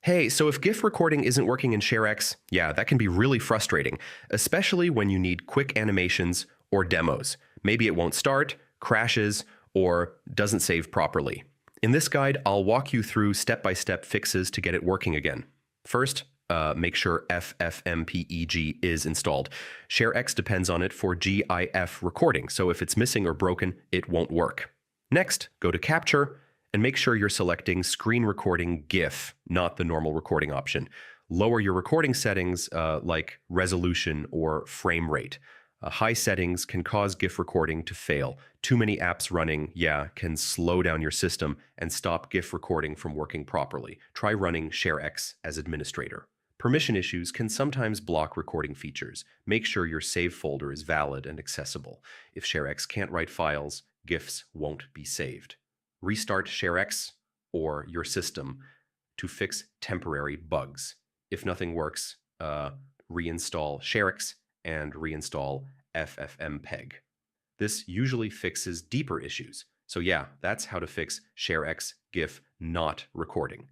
Hey, so if GIF recording isn't working in ShareX, yeah, that can be really frustrating, especially when you need quick animations or demos. Maybe it won't start, crashes, or doesn't save properly. In this guide, I'll walk you through step-by-step fixes to get it working again. First, make sure FFmpeg is installed. ShareX depends on it for GIF recording, so if it's missing or broken, it won't work. Next, go to Capture, and make sure you're selecting screen recording GIF, not the normal recording option. Lower your recording settings like resolution or frame rate. High settings can cause GIF recording to fail. Too many apps running, can slow down your system and stop GIF recording from working properly. Try running ShareX as administrator. Permission issues can sometimes block recording features. Make sure your save folder is valid and accessible. If ShareX can't write files, GIFs won't be saved. Restart ShareX or your system to fix temporary bugs. If nothing works, reinstall ShareX and reinstall FFmpeg. This usually fixes deeper issues. So that's how to fix ShareX GIF not recording.